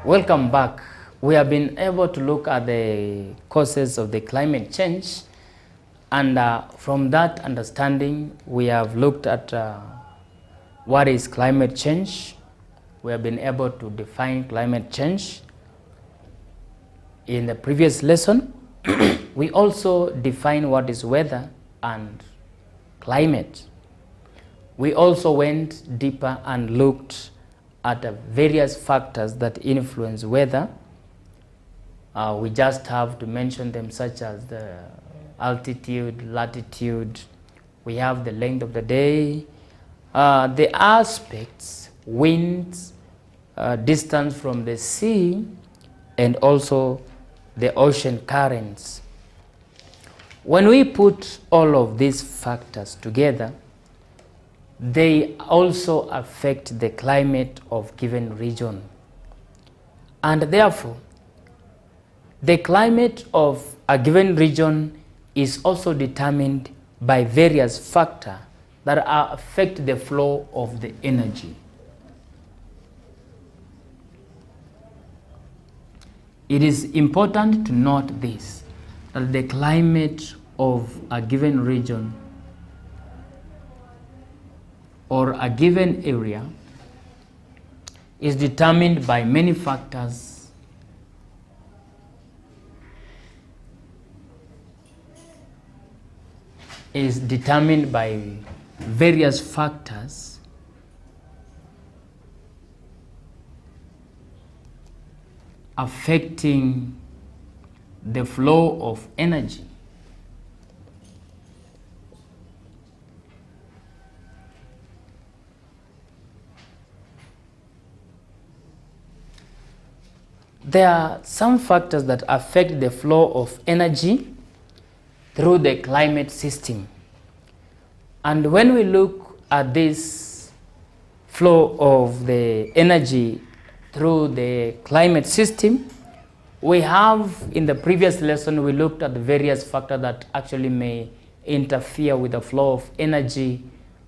Welcome back. We have been able to look at the causes of the climate change, and from that understanding we have looked at what is climate change. We have been able to define climate change. In the previous lesson we also defined what is weather and climate. We also went deeper and looked at various factors that influence weather. We just have to mention them, such as the altitude, latitude. We have the length of the day, the aspects, winds, distance from the sea, and also the ocean currents. When we put all of these factors together, they also affect the climate of given region. And therefore, the climate of a given region is also determined by various factors that affect the flow of the energy. It is important to note this, that the climate of a given region or a given area is determined by many factors. Is determined by various factors affecting the flow of energy. There are some factors that affect the flow of energy through the climate system. And when we look at this flow of the energy through the climate system, we have, in the previous lesson, we looked at the various factors that actually may interfere with the flow of energy.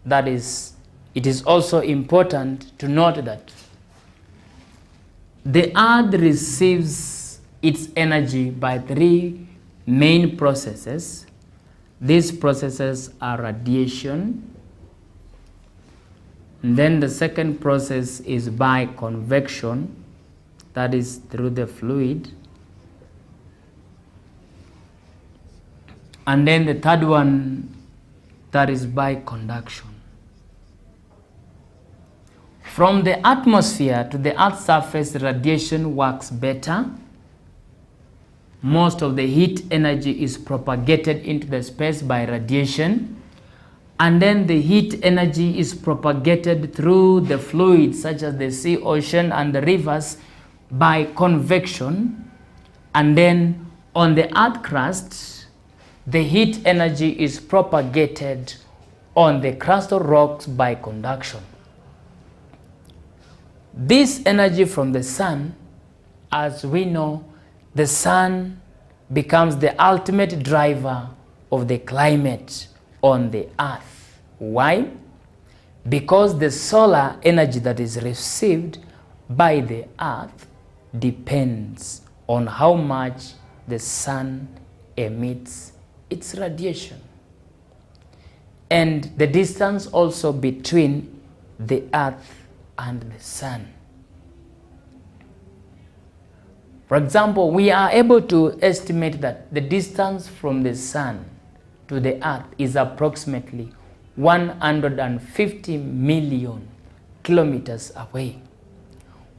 That is, it is also important to note that the earth receives its energy by three main processes. These processes are radiation, and then the second process is by convection, that is through the fluid, and then the third one, that is by conduction. From the atmosphere to the Earth's surface, radiation works better. Most of the heat energy is propagated into the space by radiation, and then the heat energy is propagated through the fluids such as the sea, ocean, and the rivers by convection. And then on the Earth crust, the heat energy is propagated on the crustal rocks by conduction. This energy from the sun, as we know, the sun becomes the ultimate driver of the climate on the earth. Why? Because the solar energy that is received by the earth depends on how much the sun emits its radiation, and the distance also between the earth and the sun. For example, we are able to estimate that the distance from the sun to the earth is approximately 150 million kilometers away.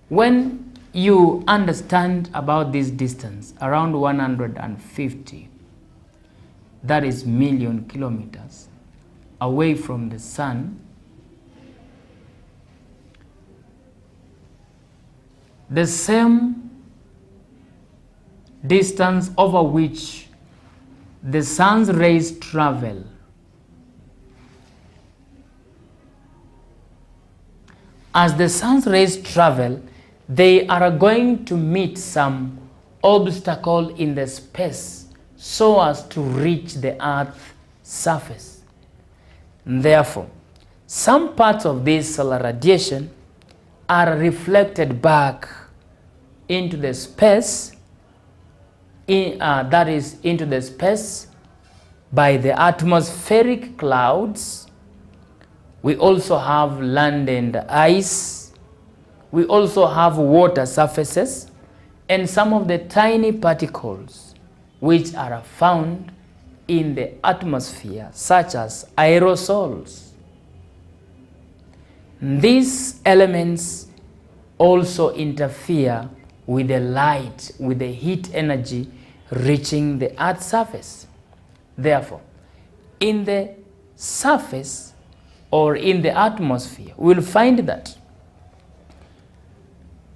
When you understand about this distance, around 150, that is million kilometers away from the sun, the same distance over which the sun's rays travel as the sun's rays travel, they are going to meet some obstacle in the space so as to reach the Earth's surface. Therefore, some parts of this solar radiation are reflected back into the space, that is into the space by the atmospheric clouds. We also have land and ice. We also have water surfaces and some of the tiny particles which are found in the atmosphere, such as aerosols. These elements also interfere with the light, with the heat energy reaching the Earth's surface. Therefore, in the surface or in the atmosphere, we'll find that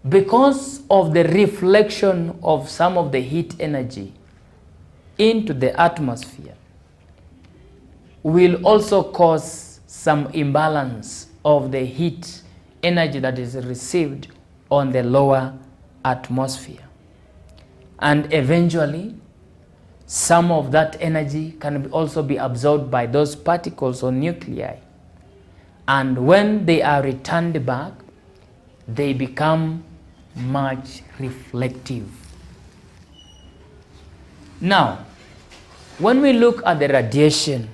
because of the reflection of some of the heat energy into the atmosphere, will also cause some imbalance of the heat energy that is received on the lower atmosphere. And eventually, some of that energy can also be absorbed by those particles or nuclei. And when they are returned back, they become much reflective. Now, when we look at the radiation,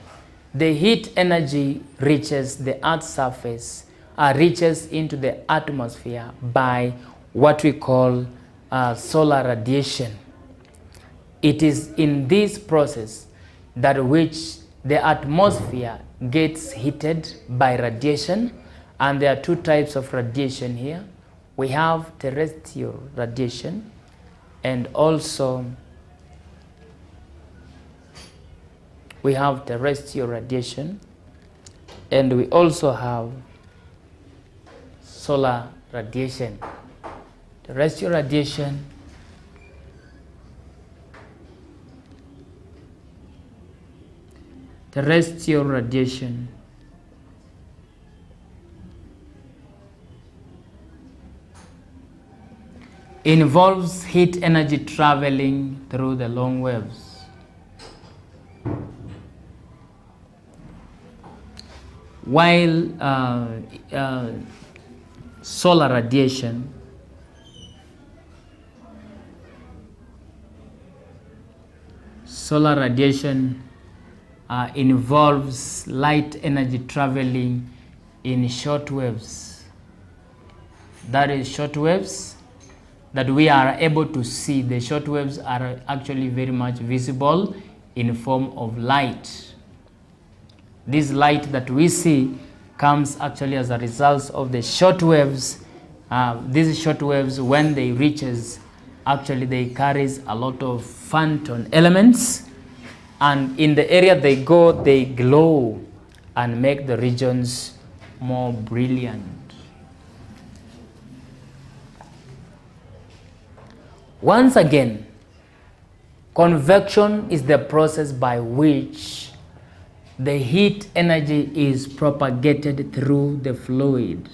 the heat energy reaches the Earth's surface, reaches into the atmosphere by what we call solar radiation. It is in this process that which the atmosphere gets heated by radiation, and there are two types of radiation here. We have terrestrial radiation and also we have terrestrial radiation, and we also have solar radiation. Terrestrial radiation involves heat energy traveling through the long waves. While solar radiation involves light energy traveling in short waves. That is short waves that we are able to see. The short waves are actually very much visible in form of light. This light that we see comes actually as a result of the short waves. These short waves, when they reaches, actually they carries a lot of phantom elements, and in the area they go, they glow and make the regions more brilliant. Once again, convection is the process by which the heat energy is propagated through the fluid.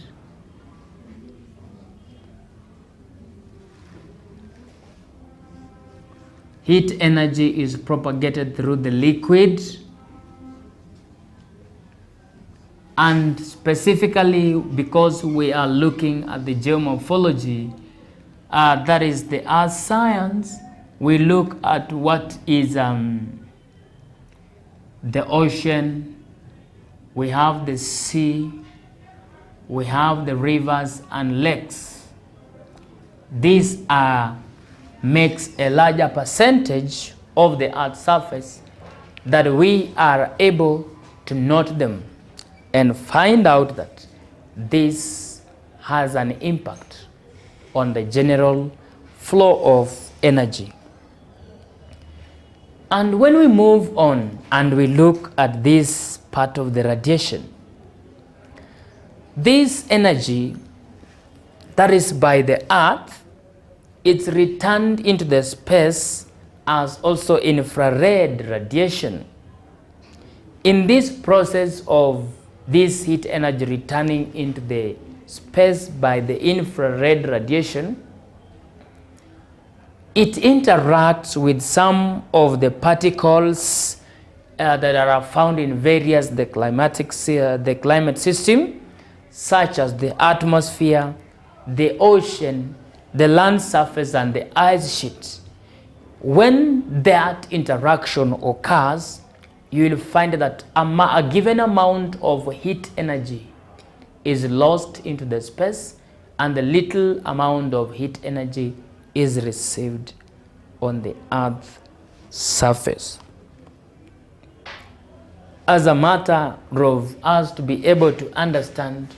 Heat energy is propagated through the liquid, and specifically because we are looking at the geomorphology, that is the earth science, we look at what is the ocean, we have the sea, we have the rivers and lakes. These makes a larger percentage of the earth's surface that we are able to note them and find out that this has an impact on the general flow of energy. And when we move on and we look at this part of the radiation, this energy that is by the earth, it's returned into the space as also infrared radiation. In this process of this heat energy returning into the space by the infrared radiation, it interacts with some of the particles that are found in various the climate system, such as the atmosphere, the ocean, the land surface and the ice sheet. When that interaction occurs, you will find that a given amount of heat energy is lost into the space, and the little amount of heat energy is received on the Earth's surface. As a matter of us to be able to understand,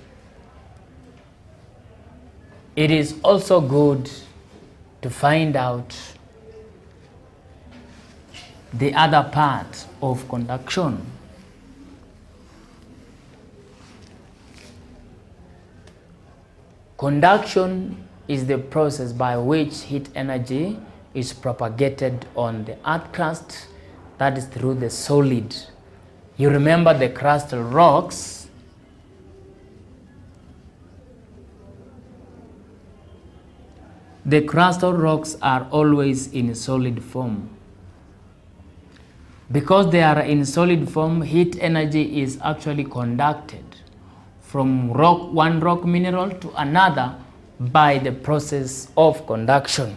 it is also good to find out the other part of conduction. Conduction is the process by which heat energy is propagated on the earth crust, that is through the solid. You remember the crustal rocks. The crustal rocks are always in solid form. Because they are in solid form, heat energy is actually conducted from one rock mineral to another by the process of conduction.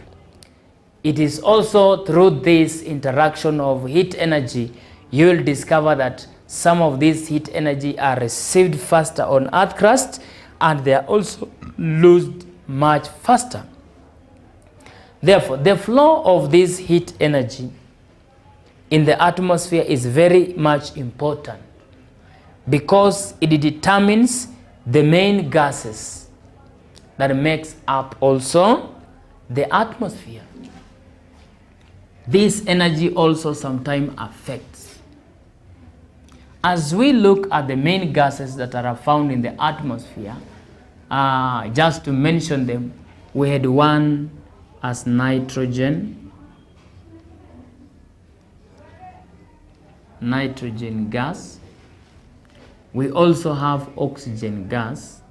It is also through this interaction of heat energy you will discover that some of this heat energy are received faster on earth crust, and they are also lost much faster. Therefore, the flow of this heat energy in the atmosphere is very much important, because it determines the main gases that makes up also the atmosphere. This energy also sometimes affects. As we look at the main gases that are found in the atmosphere, just to mention them, we had one as nitrogen gas. We also have oxygen gas.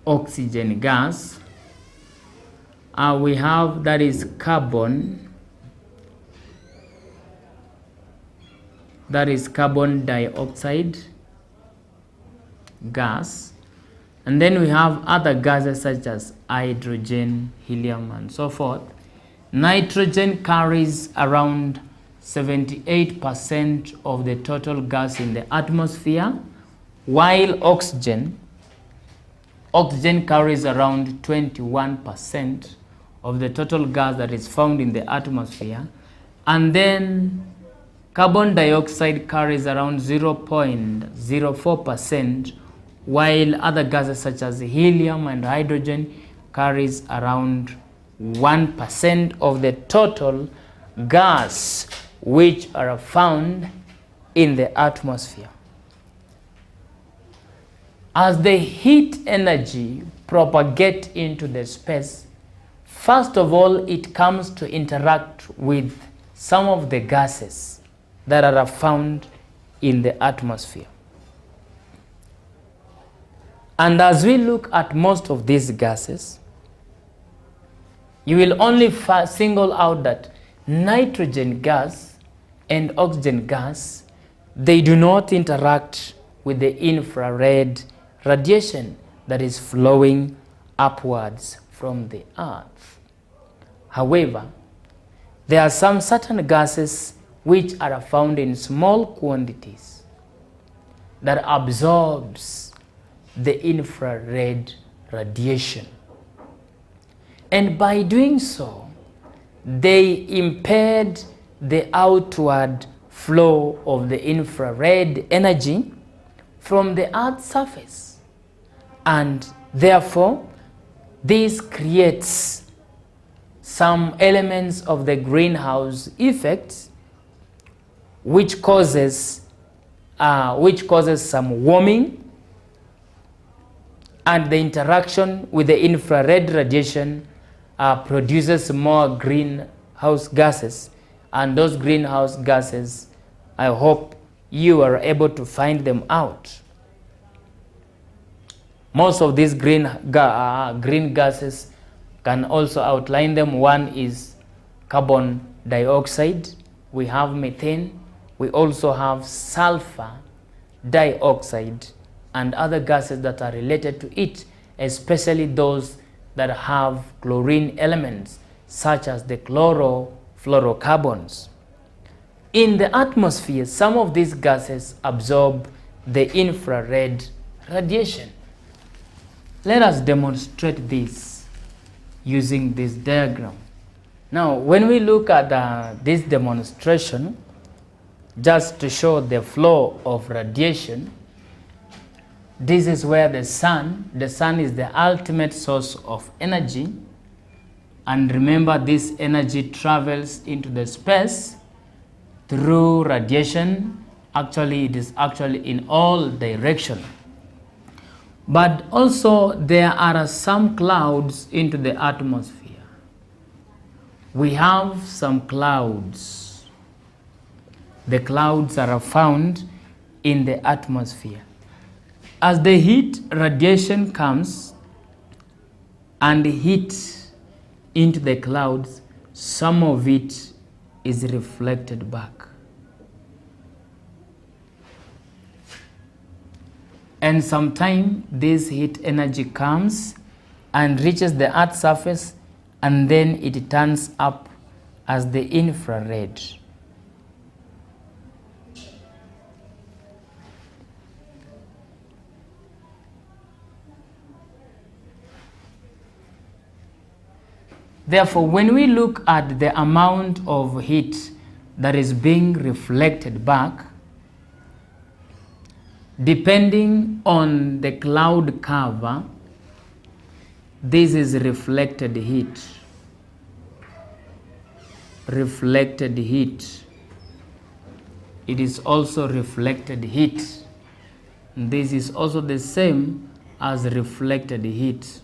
We have, that is carbon dioxide gas. And then we have other gases such as hydrogen, helium, and so forth. Nitrogen carries around 78% of the total gas in the atmosphere, while oxygen carries around 21% of the total gas that is found in the atmosphere. And then carbon dioxide carries around 0.04%, while other gases such as helium and hydrogen carries around 1% of the total gas which are found in the atmosphere. As the heat energy propagates into the space, first of all, it comes to interact with some of the gases that are found in the atmosphere. And as we look at most of these gases, you will only single out that nitrogen gas and oxygen gas, they do not interact with the infrared radiation that is flowing upwards from the earth. However, there are some certain gases which are found in small quantities that absorbs the infrared radiation. And by doing so, they impede the outward flow of the infrared energy from the Earth's surface. And therefore, this creates some elements of the greenhouse effect, which causes some warming, and the interaction with the infrared radiation produces more greenhouse gases. And those greenhouse gases, I hope you are able to find them out. Most of these green gases can also outline them. One is carbon dioxide, we have methane, we also have sulfur dioxide. and other gases that are related to it, especially those that have chlorine elements, such as the chlorofluorocarbons. In the atmosphere, some of these gases absorb the infrared radiation. Let us demonstrate this using this diagram. Now, when we look at this demonstration, just to show the flow of radiation, this is where the sun is the ultimate source of energy. And remember, this energy travels into the space through radiation. Actually, it is actually in all directions. But also there are some clouds into the atmosphere. We have some clouds. The clouds are found in the atmosphere. As the heat radiation comes and hits into the clouds, some of it is reflected back. And sometimes this heat energy comes and reaches the Earth's surface, and then it turns up as the infrared. Therefore, when we look at the amount of heat that is being reflected back, depending on the cloud cover, this is reflected heat. Reflected heat. It is also reflected heat. This is also the same as reflected heat.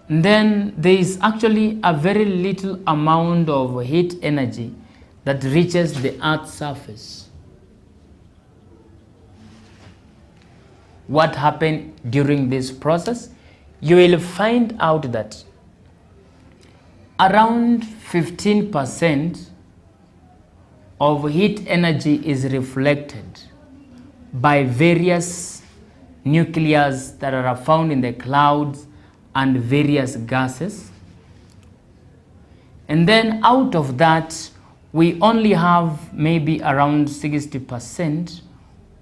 And then there is actually a very little amount of heat energy that reaches the Earth's surface. What happened during this process? You will find out that around 15% of heat energy is reflected by various nucleus that are found in the clouds and various gases. And then out of that, we only have maybe around 60%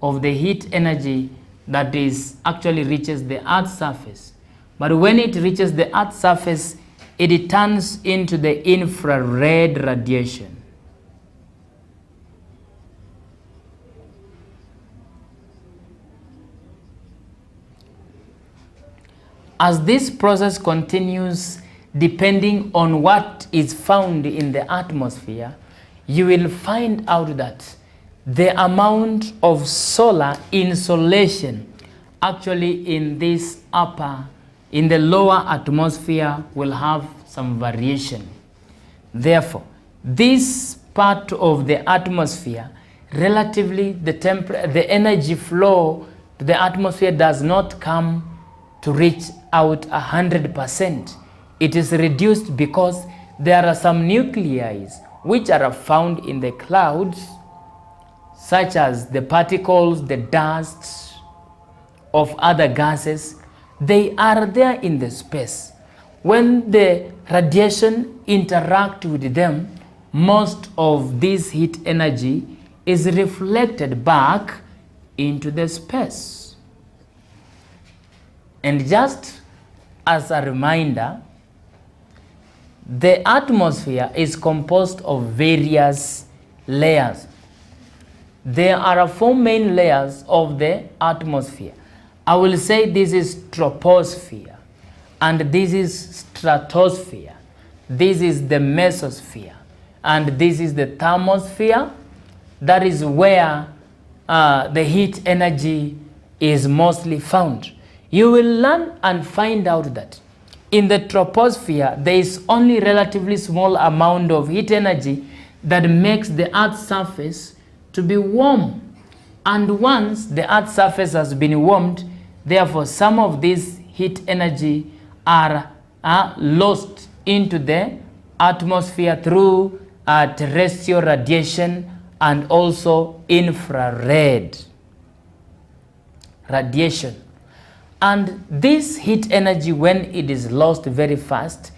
of the heat energy that is actually reaches the Earth's surface. But when it reaches the Earth's surface, it turns into the infrared radiation. As this process continues, depending on what is found in the atmosphere, you will find out that the amount of solar insolation actually in this in the lower atmosphere will have some variation. Therefore, this part of the atmosphere, relatively the energy flow to the atmosphere does not come to reach out 100%. It is reduced because there are some nuclei which are found in the clouds, such as the particles, the dust of other gases. They are there in the space. When the radiation interacts with them, most of this heat energy is reflected back into the space. And just as a reminder, the atmosphere is composed of various layers. There are 4 main layers of the atmosphere. I will say this is troposphere, and this is stratosphere, this is the mesosphere, and this is the thermosphere. That is where the heat energy is mostly found. You will learn and find out that in the troposphere, there is only relatively small amount of heat energy that makes the Earth's surface to be warm. And once the Earth's surface has been warmed, therefore some of this heat energy are lost into the atmosphere through terrestrial radiation and also infrared. radiation. And this heat energy, when it is lost very fast,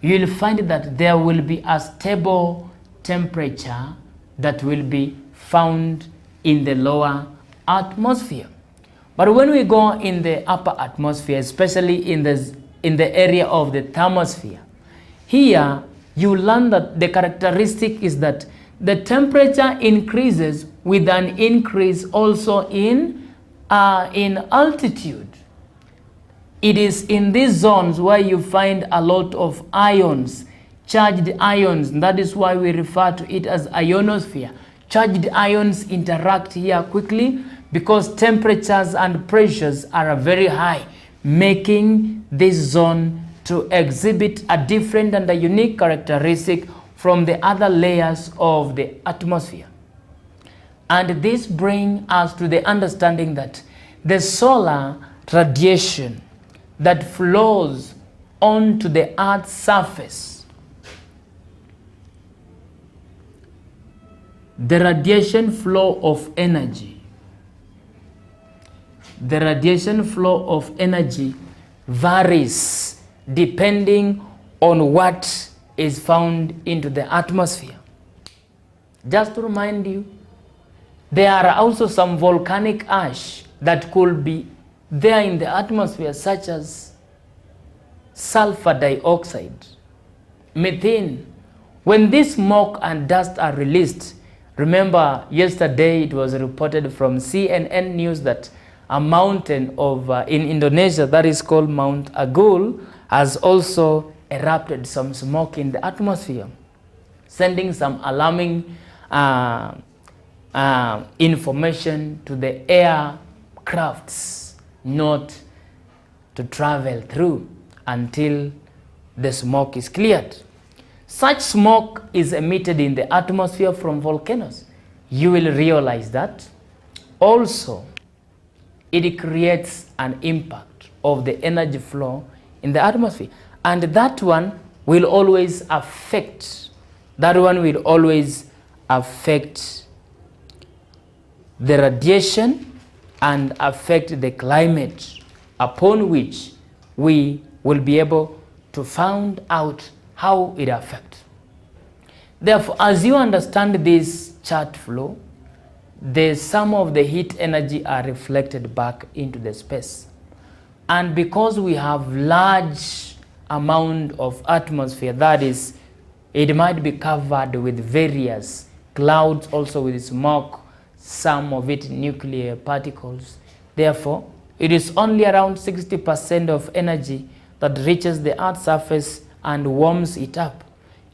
you will find that there will be a stable temperature that will be found in the lower atmosphere. But when we go in the upper atmosphere, especially in the area of the thermosphere, here you learn that the characteristic is that the temperature increases with an increase also in altitude. It is in these zones where you find a lot of ions, charged ions. And that is why we refer to it as ionosphere. Charged ions interact here quickly because temperatures and pressures are very high, making this zone to exhibit a different and a unique characteristic from the other layers of the atmosphere. And this brings us to the understanding that the solar radiation that flows onto the Earth's surface, the radiation flow of energy, varies depending on what is found into the atmosphere. Just to remind you, there are also some volcanic ash that could be there in the atmosphere, such as sulfur dioxide, methane. When this smoke and dust are released, remember yesterday it was reported from CNN News that a mountain in Indonesia that is called Mount Agul has also erupted some smoke in the atmosphere, sending some alarming information to the aircrafts not to travel through until the smoke is cleared. Such smoke is emitted in the atmosphere from volcanoes. You will realize that also it creates an impact of the energy flow in the atmosphere, and that one will always affect the radiation and affect the climate, upon which we will be able to find out how it affects. Therefore, as you understand this chart flow, some of the heat energy are reflected back into the space. And because we have large amount of atmosphere, that is, it might be covered with various clouds, also with smoke, some of it nuclear particles. Therefore, it is only around 60% of energy that reaches the Earth's surface and warms it up.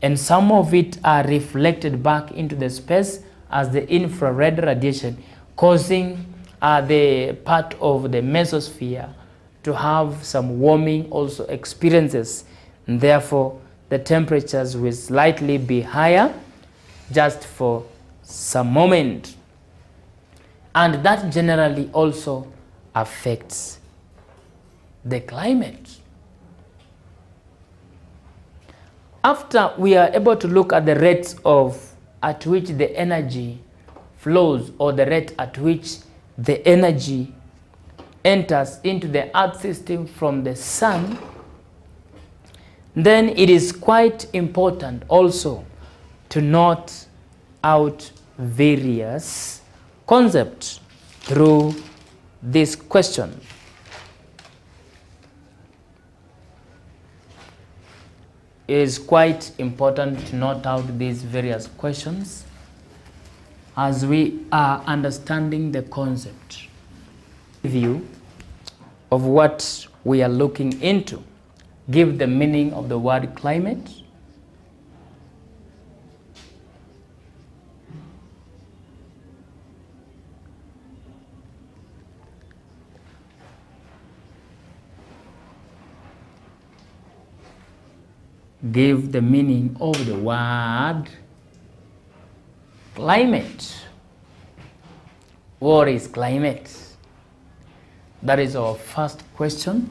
And some of it are reflected back into the space as the infrared radiation, causing the part of the mesosphere to have some warming also experiences. And therefore, the temperatures will slightly be higher just for some moment. And that generally also affects the climate. After we are able to look at the rates at which the energy flows, or the rate at which the energy enters into the Earth system from the sun, then it is quite important also to note out various concepts through this question. It is quite important to note out these various questions as we are understanding the concept. View of what we are looking into. Give the meaning of the word climate. Give the meaning of the word climate. What is climate? That is our first question.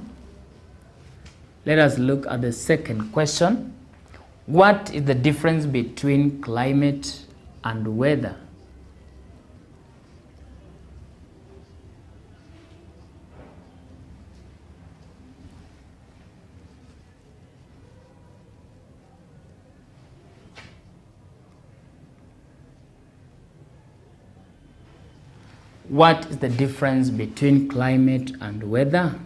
Let us look at the second question. What is the difference between climate and weather? What is the difference between climate and weather?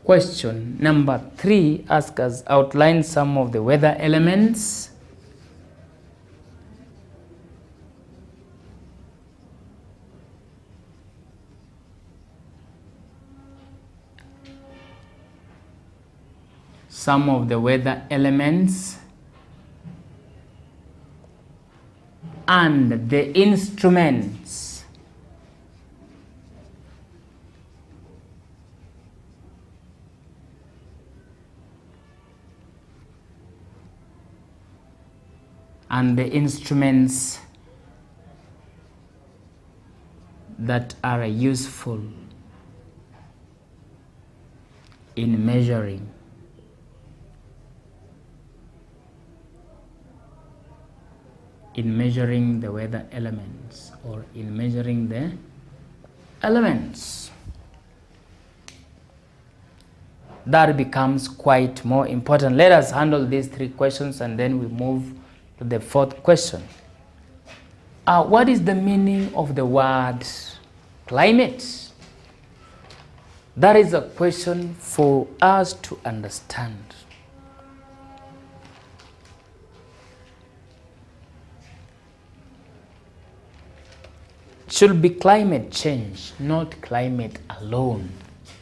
Question number 3 asks us outline some of the weather elements. Some of the weather elements and the instruments that are useful in measuring the weather elements, or in measuring the elements. That becomes quite more important. Let us handle these 3 questions and then we move to the 4th question. What is the meaning of the word climate? That is a question for us to understand. It should be climate change, not climate alone.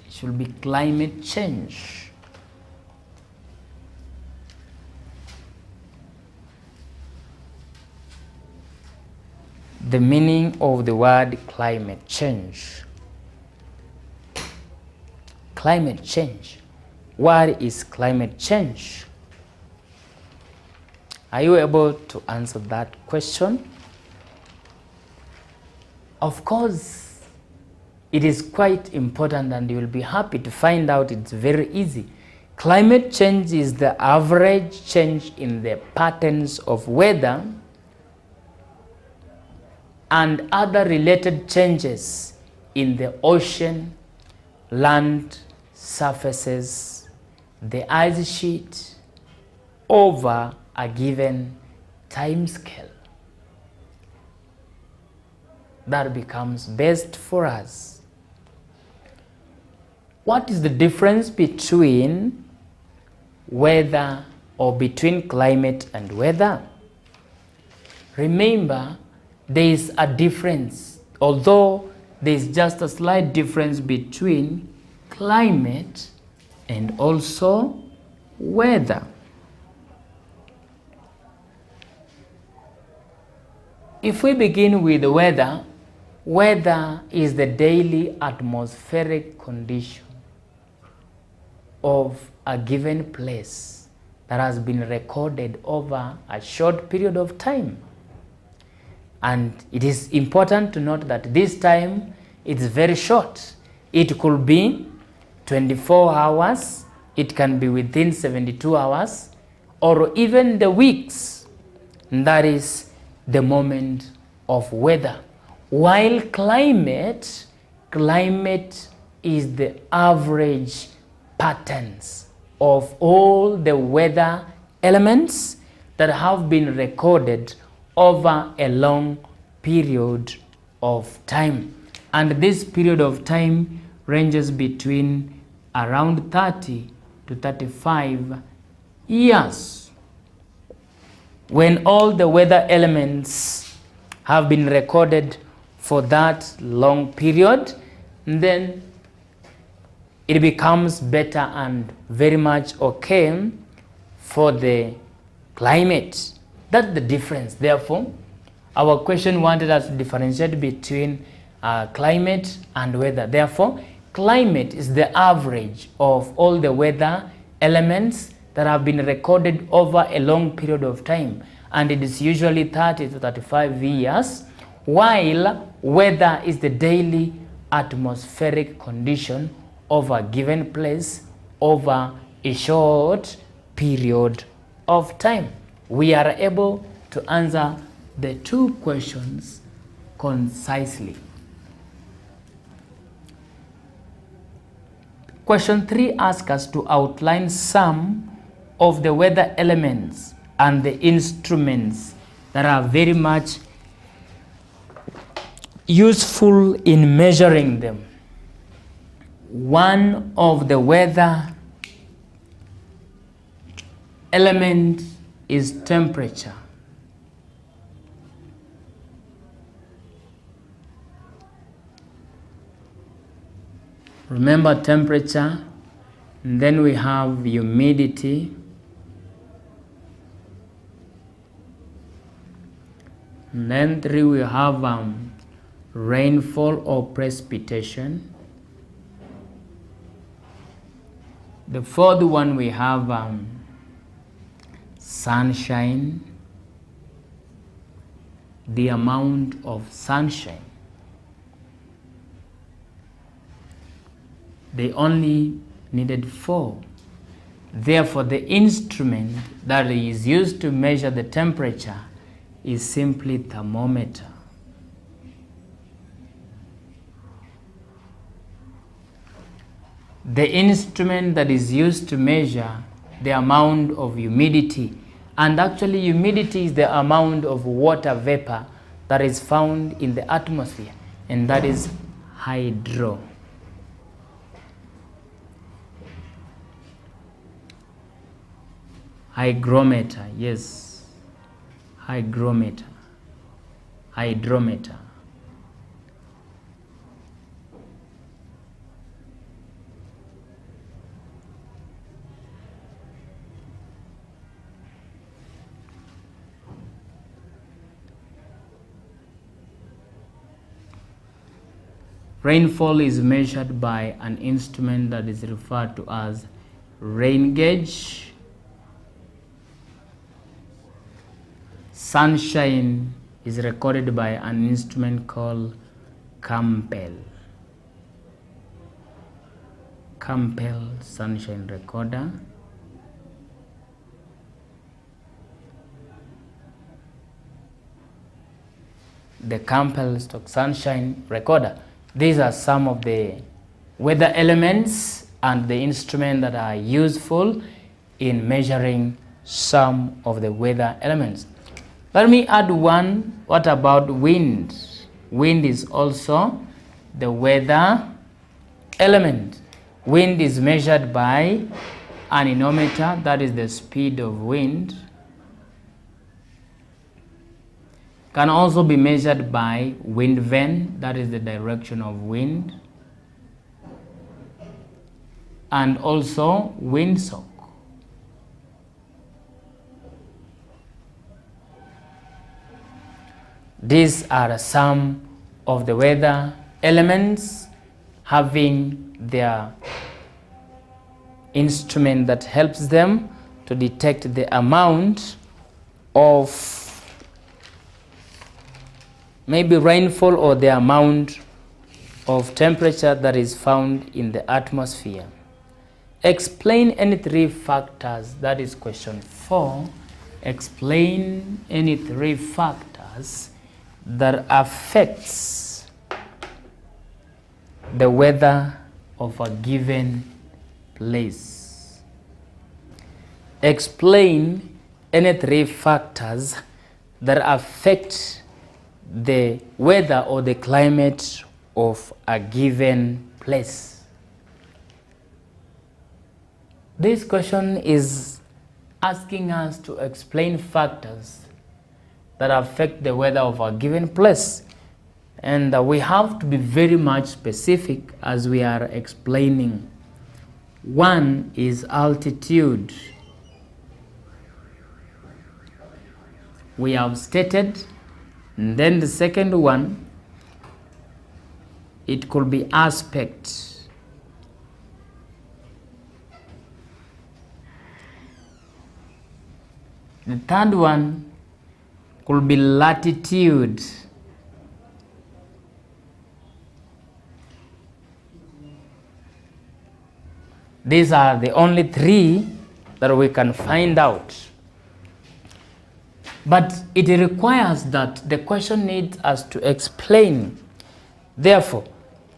It should be climate change. The meaning of the word climate change. Climate change. What is climate change? Are you able to answer that question? Of course, it is quite important and you will be happy to find out it's very easy. Climate change is the average change in the patterns of weather and other related changes in the ocean, land surfaces, the ice sheet over a given time scale. That becomes best for us. What is the difference between weather, or between climate and weather? Remember, there is a difference, although there is just a slight difference between climate and also weather. If we begin with weather, weather is the daily atmospheric condition of a given place that has been recorded over a short period of time. And it is important to note that this time it's very short. It could be 24 hours, it can be within 72 hours, or even the weeks. And that is the moment of weather. While climate is the average patterns of all the weather elements that have been recorded over a long period of time. And this period of time ranges between around 30 to 35 years. When all the weather elements have been recorded for that long period, then it becomes better and very much okay for the climate. That's the difference. Therefore, our question wanted us to differentiate between climate and weather. Therefore, climate is the average of all the weather elements that have been recorded over a long period of time, and it is usually 30 to 35 years, while weather is the daily atmospheric condition of a given place over a short period of time. We are able to answer the 2 questions concisely. Question 3 asks us to outline some of the weather elements and the instruments that are very much useful in measuring them. One of the weather elements is temperature. Remember temperature, and then we have humidity, and then 3 we have rainfall or precipitation. The 4th one we have sunshine, the amount of sunshine. They only needed 4. Therefore, the instrument that is used to measure the temperature is simply thermometer. The instrument that is used to measure the amount of humidity, and actually humidity is the amount of water vapor that is found in the atmosphere, and that is hydro. Hygrometer, yes, hygrometer, hydrometer. Rainfall is measured by an instrument that is referred to as rain gauge. Sunshine is recorded by an instrument called Campbell. Campbell sunshine recorder. The Campbell stock sunshine recorder. These are some of the weather elements and the instruments that are useful in measuring some of the weather elements. Let me add one. What about wind? Wind is also the weather element. Wind is measured by anemometer, that is the speed of wind. Can also be measured by wind vane, that is the direction of wind, and also windsock. These are some of the weather elements having their instrument that helps them to detect the amount of maybe rainfall or the amount of temperature that is found in the atmosphere. Explain any 3 factors, that is question 4. Explain any 3 factors that affects the weather of a given place. Explain any 3 factors that affect the weather or the climate of a given place. This question is asking us to explain factors that affect the weather of a given place, and we have to be very much specific as we are explaining. One is altitude. We have stated. And then the second one, it could be aspect. The third one could be latitude. These are the only 3 that we can find out. But it requires that the question needs us to explain. Therefore,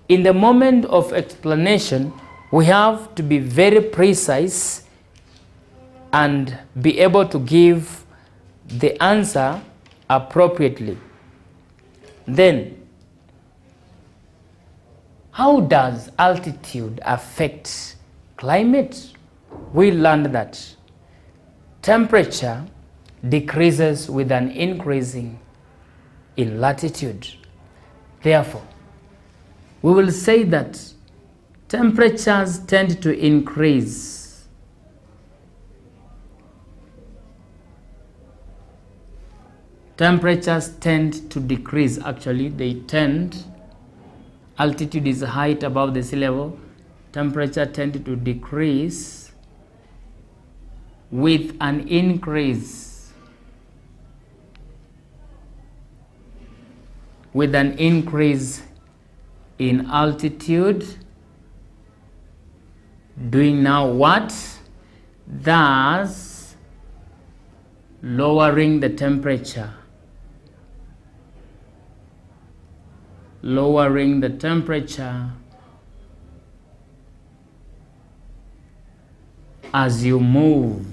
in the moment of explanation, we have to be very precise and be able to give the answer appropriately. Then, How does altitude affect climate? We learned that temperature decreases with an increasing in latitude. Therefore, we will say that temperatures tend to increase temperatures tend to decrease. Actually, they tend, altitude is height above the sea level, temperature tend to decrease with an increase in altitude, doing now what? Thus lowering the temperature. Lowering the temperature as you move.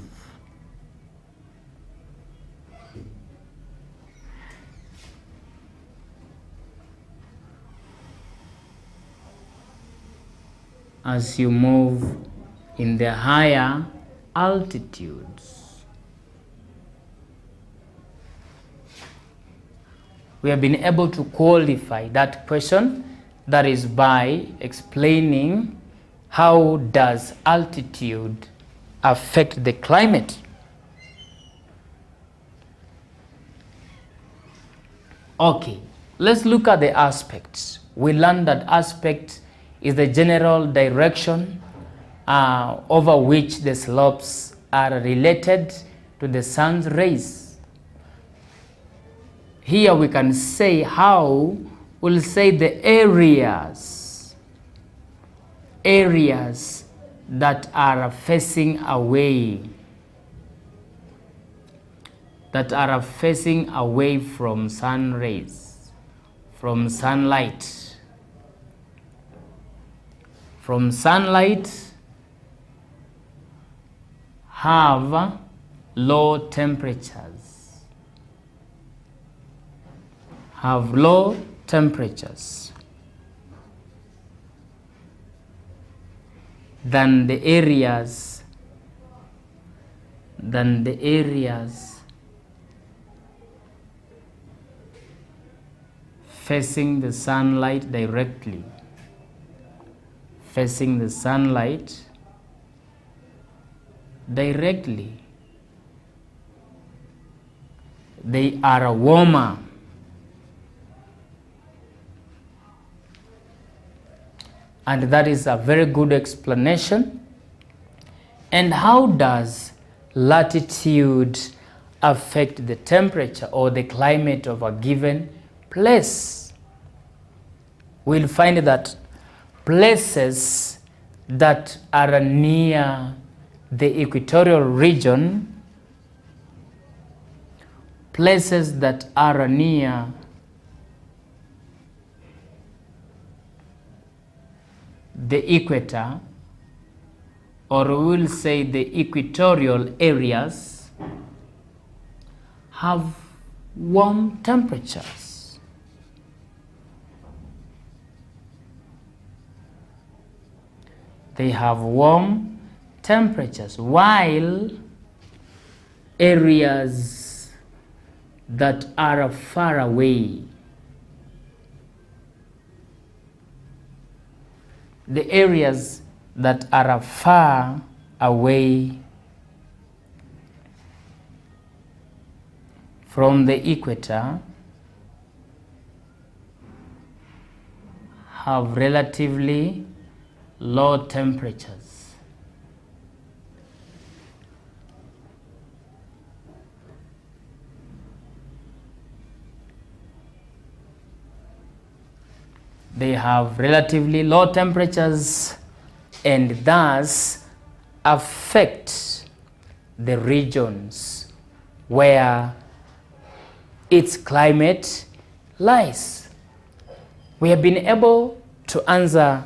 As you move in the higher altitudes. We have been able to qualify that question, that is by explaining how does altitude affect the climate. Okay, let's look at the aspects. We learned that aspect is the general direction over which the slopes are related to the sun's rays. Here we can say how, we'll say the areas that are facing away, from sun rays, from sunlight. From sunlight have low temperatures. Than the areas facing the sunlight directly. They are warmer. And that is a very good explanation. And how does latitude affect the temperature or the climate of a given place? We'll find that places that are near the equatorial region, places that are near the equator, or we will say the equatorial areas, have warm temperatures. They have warm temperatures, while areas that are far away, the areas that are far away from the equator have relatively low temperatures. They have relatively low temperatures and thus affect the regions where its climate lies. We have been able to answer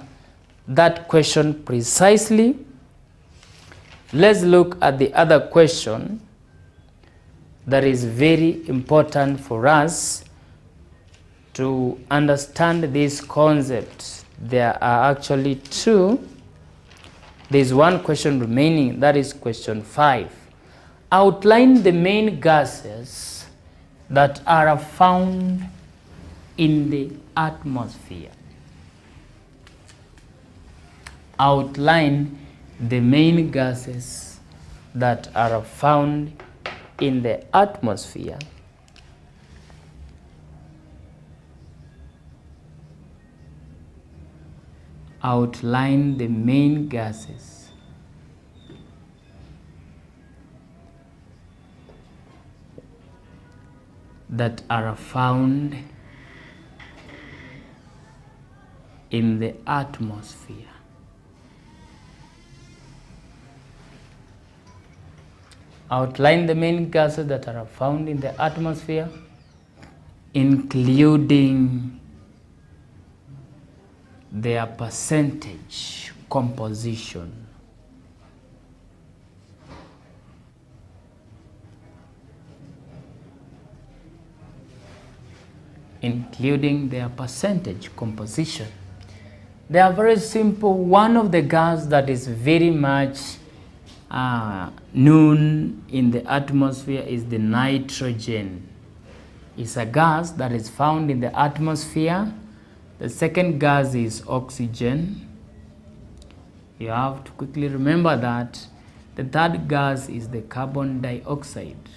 that question precisely. Let's look at the other question that is very important for us to understand this concept there are actually two. There's one question remaining, that is question 5. Outline the main gases that are found in the atmosphere. Outline the main gases that are found in the atmosphere. Outline the main gases that are found in the atmosphere. Outline the main gases that are found in the atmosphere, including their percentage composition. Including their percentage composition. They are very simple. One of the gas that is very much known in the atmosphere is the nitrogen. It's a gas that is found in the atmosphere. The second gas is oxygen. You have to quickly remember that. The third gas is the carbon dioxide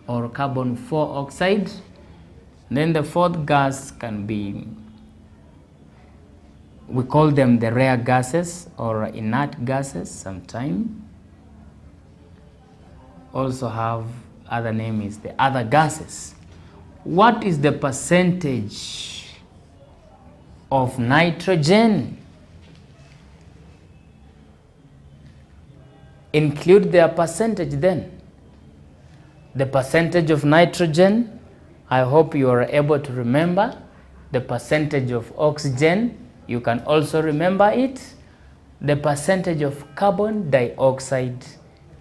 or carbon 4 oxide. Then the fourth gas can be, we call them the rare gases or inert gases sometimes. Also have other name is the other gases. What is the percentage of nitrogen? Include their percentage then. The percentage of nitrogen, I hope you are able to remember. The percentage of oxygen, you can also remember it. The percentage of carbon dioxide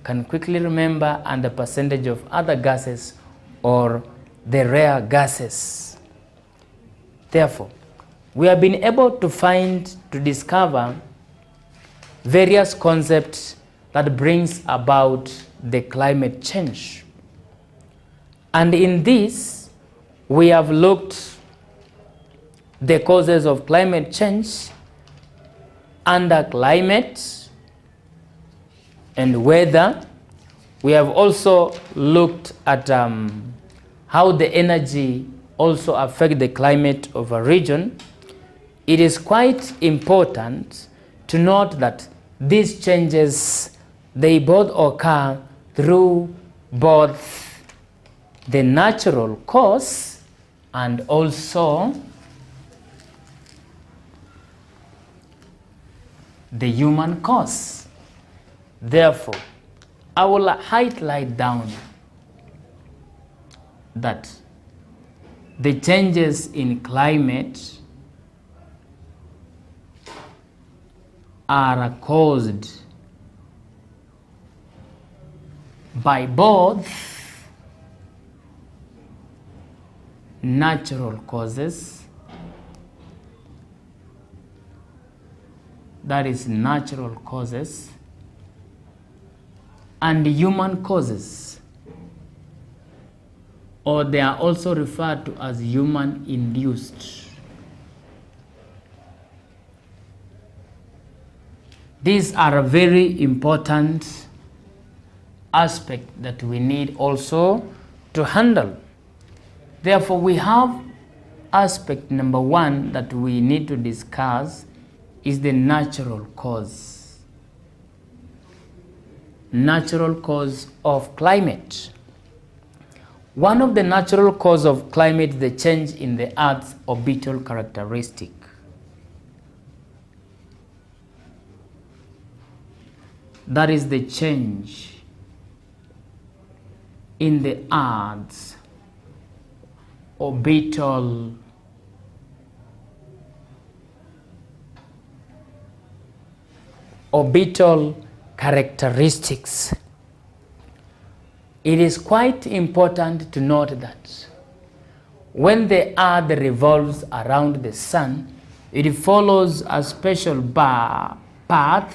can quickly remember, and the percentage of other gases or the rare gases. Therefore, we have been able to discover various concepts that brings about the climate change. And in this, we have looked the causes of climate change under climate and weather. We have also looked at how the energy also affect the climate of a region. It is quite important to note that these changes, they both occur through both the natural cause and also the human cause. Therefore, I will highlight down that the changes in climate are caused by both natural causes, that is natural causes, and human causes, or they are also referred to as human induced. These are a very important aspect that we need also to handle. Therefore, we have aspect number 1 that we need to discuss is the natural cause. Natural cause of climate. One of the natural cause of climate is the change in the Earth's orbital characteristic. That is the change in the Earth's orbital characteristics. It is quite important to note that when the earth revolves around the sun, it follows a special path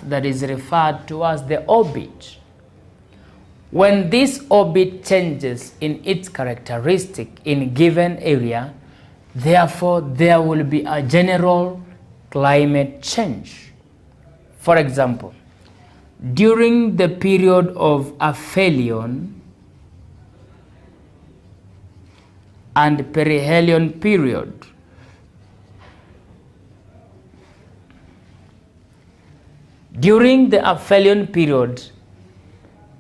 that is referred to as the orbit. When this orbit changes in its characteristic in a given area, therefore there will be a general climate change. For example, during the period of aphelion and perihelion period, during the aphelion period,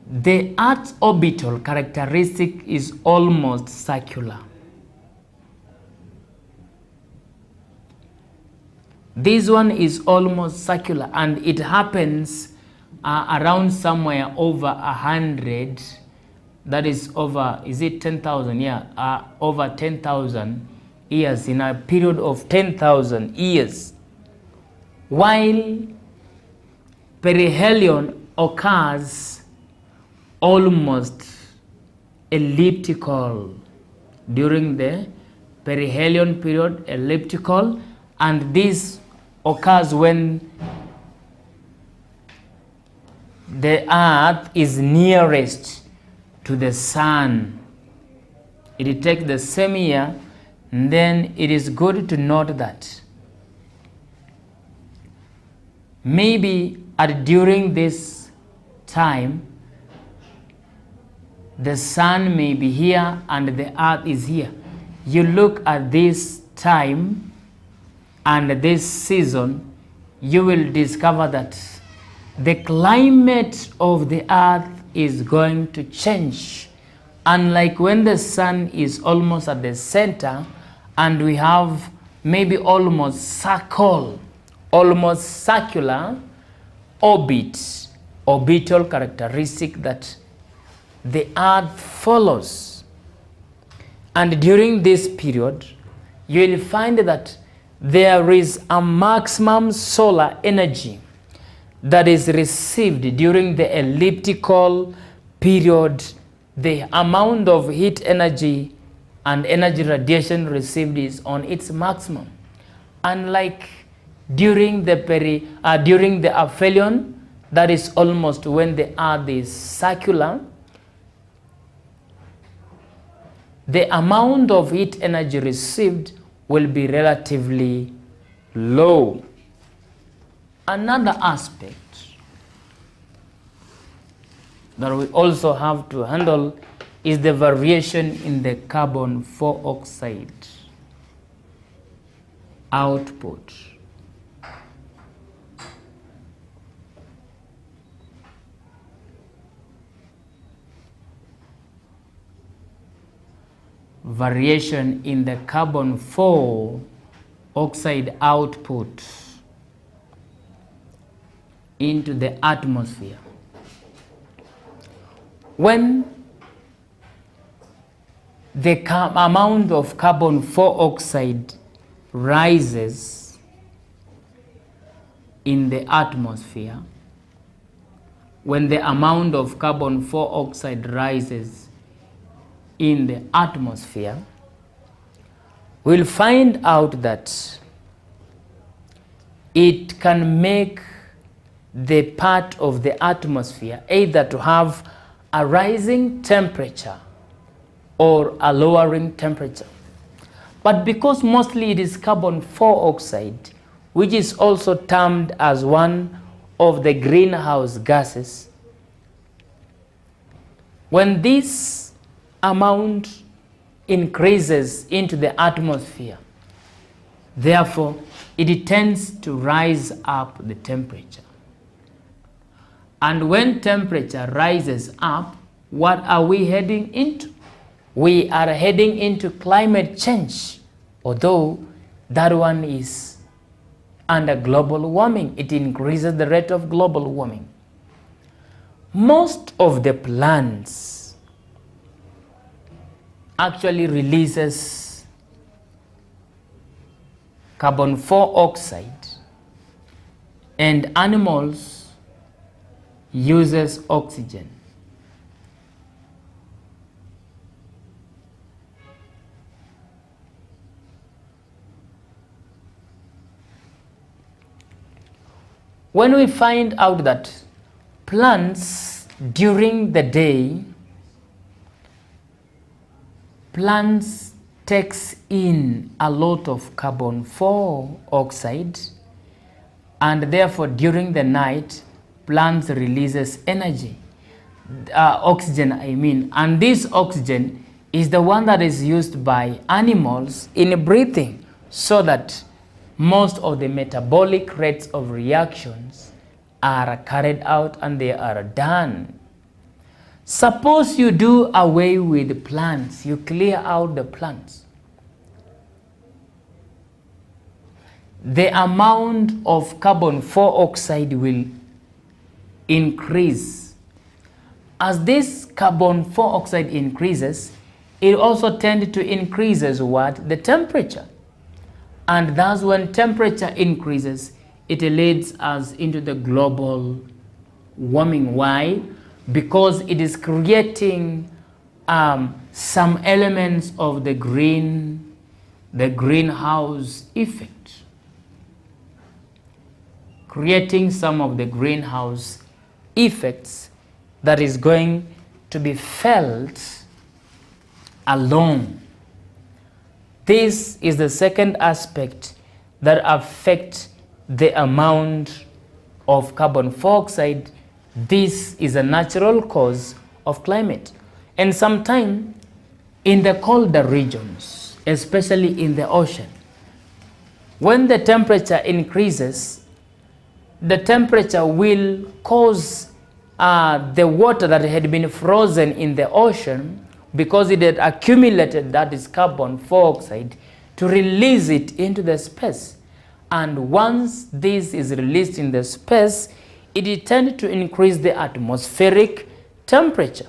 the Earth's orbital characteristic is almost circular. This one is almost circular, and it happens around somewhere over 100. That is over, is it 10,000? Yeah, over 10,000 years, in a period of 10,000 years. While perihelion occurs almost elliptical during the perihelion period, elliptical, and this occurs when the earth is nearest to the sun. It takes the same year, and then it is good to note that maybe during this time the sun may be here and the earth is here. You look at this time and this season, you will discover that the climate of the earth is going to change. Unlike when the sun is almost at the center and we have maybe almost circular orbital characteristic that the earth follows. And during this period, you will find that there is a maximum solar energy that is received during the elliptical period. The amount of heat energy and energy radiation received is on its maximum. Unlike during the aphelion, that is almost when the earth is circular, the amount of heat energy received will be relatively low. Another aspect that we also have to handle is the variation in the carbon dioxide output. Variation in the carbon dioxide output into the atmosphere. When the amount of carbon dioxide rises in the atmosphere, when the amount of carbon dioxide rises in the atmosphere, we'll find out that it can make the part of the atmosphere either to have a rising temperature or a lowering temperature. But because mostly it is carbon dioxide, which is also termed as one of the greenhouse gases, when this amount increases into the atmosphere, therefore it tends to rise up the temperature. And when temperature rises up, what are we heading into? We are heading into climate change, although that one is under global warming. It increases the rate of global warming. Most of the plants actually releases carbon dioxide, and animals uses oxygen. when we find out that plants during the day, plants takes in a lot of carbon dioxide, and therefore during the night plants releases energy, oxygen I mean, and this oxygen is the one that is used by animals in breathing, so that most of the metabolic rates of reactions are carried out and they are done. Suppose you do away with plants, you clear out the plants, the amount of carbon dioxide will increase. As this carbon dioxide increases, it also tends to increase as what? The temperature. And thus when temperature increases, it leads us into the global warming. Why? Because it is creating some elements of the greenhouse effect. Creating some of the greenhouse effects that is going to be felt alone. This is the second aspect that affects the amount of carbon dioxide. This is a natural cause of climate. And sometimes in the colder regions, especially in the ocean, when the temperature increases, the temperature will cause the water that had been frozen in the ocean, because it had accumulated, that is carbon dioxide, to release it into the space. And once this is released in the space, it tends to increase the atmospheric temperature.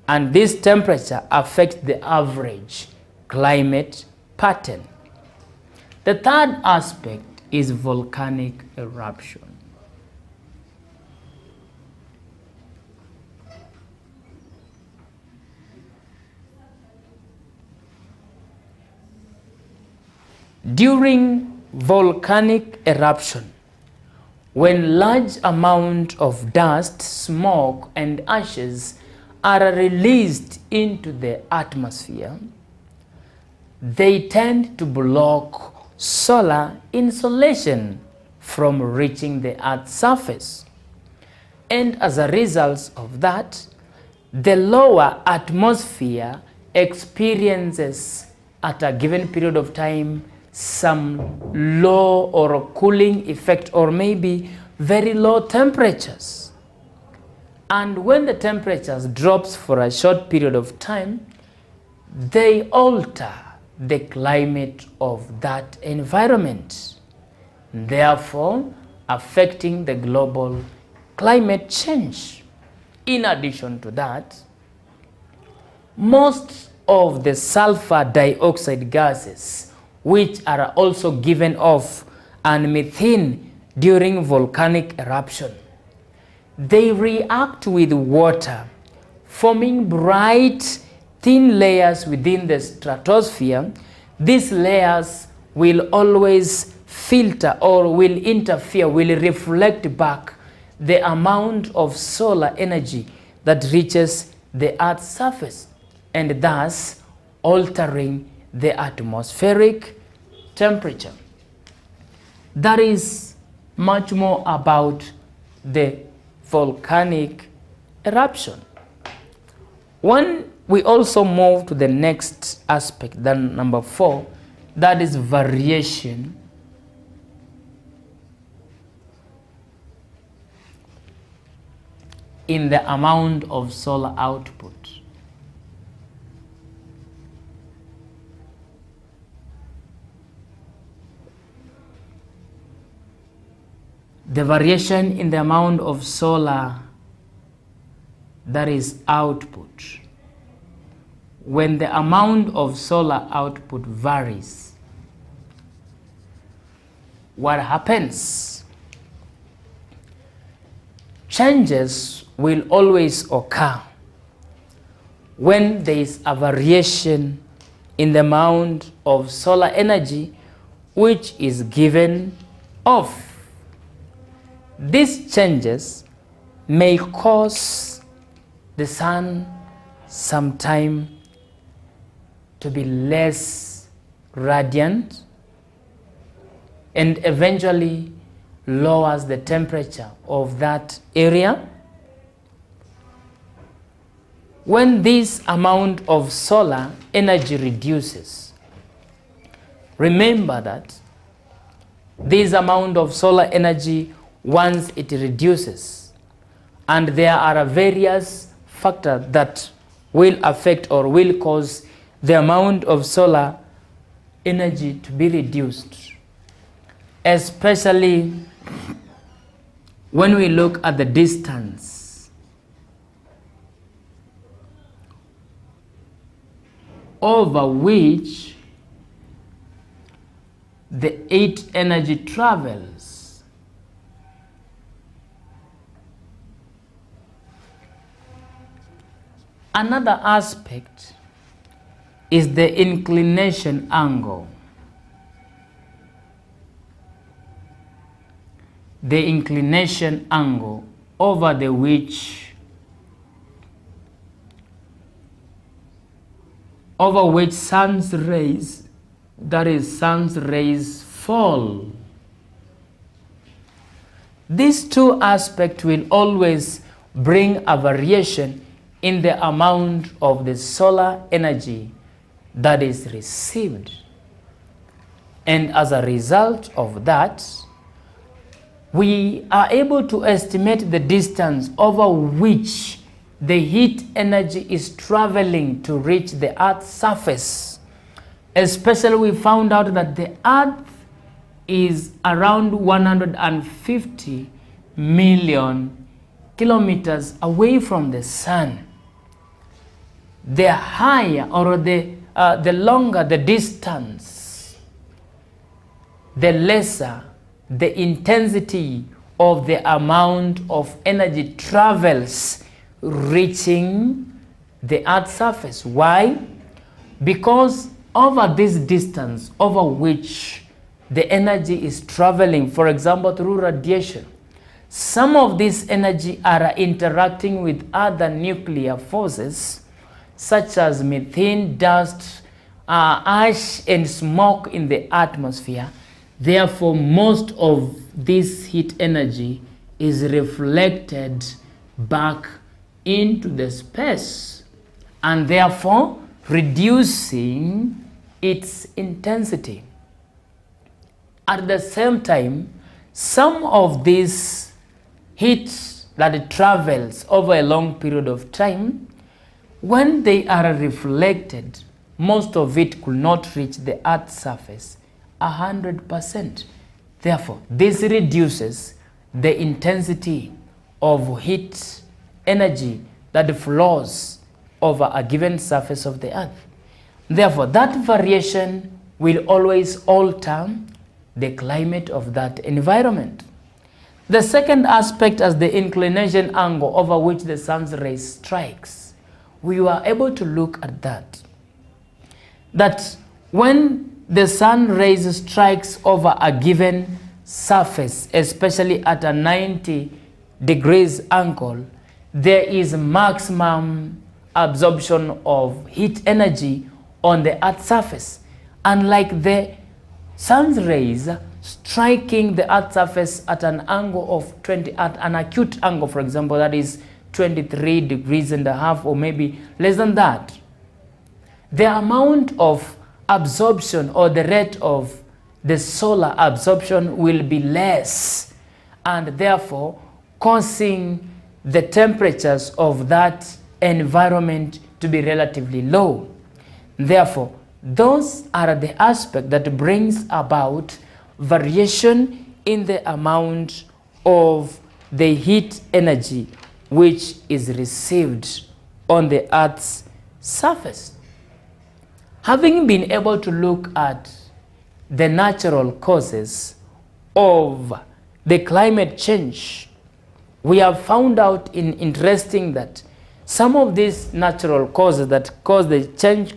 And this temperature affects the average climate pattern. The third aspect is volcanic eruption. During volcanic eruption, when large amount of dust, smoke, and ashes are released into the atmosphere, they tend to block solar insolation from reaching the Earth's surface. And as a result of that, the lower atmosphere experiences at a given period of time some low or a cooling effect, or maybe very low temperatures. And when the temperatures drops for a short period of time, they alter the climate of that environment, therefore affecting the global climate change. In addition to that, most of the sulfur dioxide gases, which are also given off, and methane during volcanic eruption, they react with water, forming bright, thin layers within the stratosphere. These layers will always filter or will interfere, will reflect back the amount of solar energy that reaches the Earth's surface, and thus altering the atmospheric temperature. That is much more about the volcanic eruption. When we also move to the next aspect, then number 4, that is variation in the amount of solar output. The variation in the amount of solar, that is output. When the amount of solar output varies, what happens? Changes will always occur when there is a variation in the amount of solar energy which is given off. These changes may cause the sun sometime to be less radiant and eventually lowers the temperature of that area. When this amount of solar energy reduces, remember that this amount of solar energy, once it reduces, and there are various factors that will affect or will cause the amount of solar energy to be reduced, especially when we look at the distance over which the heat energy travels. Another aspect is the inclination angle. The inclination angle over the which sun's rays, that is sun's rays, fall. These two aspects will always bring a variation in the amount of the solar energy that is received. And as a result of that, we are able to estimate the distance over which the heat energy is traveling to reach the Earth's surface. Especially, we found out that the Earth is around 150 million kilometers away from the Sun. The higher or the longer the distance, the lesser the intensity of the amount of energy travels reaching the Earth's surface. Why? Because over this distance over which the energy is traveling, for example, through radiation, some of this energy are interacting with other nuclear forces such as methane, dust, ash, and smoke in the atmosphere. Therefore, most of this heat energy is reflected back into the space and therefore reducing its intensity. At the same time, some of this heat that travels over a long period of time, when they are reflected, most of it could not reach the Earth's surface 100%. Therefore, this reduces the intensity of heat energy that flows over a given surface of the Earth. Therefore, that variation will always alter the climate of that environment. The second aspect is the inclination angle over which the sun's rays strikes. We were able to look at that when the sun rays strikes over a given surface, especially at a 90 degrees angle, there is maximum absorption of heat energy on the Earth's surface. Unlike the sun's rays striking the Earth's surface at an angle of at an acute angle, for example, that is 23 degrees and a half, or maybe less than that, the amount of absorption or the rate of the solar absorption will be less, and therefore causing the temperatures of that environment to be relatively low. Therefore, those are the aspects that brings about variation in the amount of the heat energy which is received on the Earth's surface. Having been able to look at the natural causes of the climate change, we have found out interesting that some of these natural causes that cause the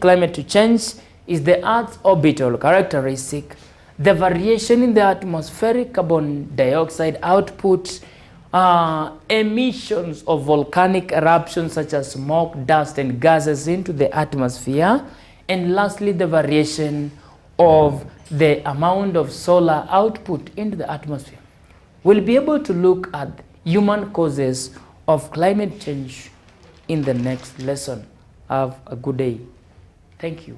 climate to change is the Earth's orbital characteristic, the variation in the atmospheric carbon dioxide output, emissions of volcanic eruptions such as smoke, dust, and gases into the atmosphere, and lastly, the variation of the amount of solar output into the atmosphere. We'll be able to look at human causes of climate change in the next lesson. Have a good day. Thank you.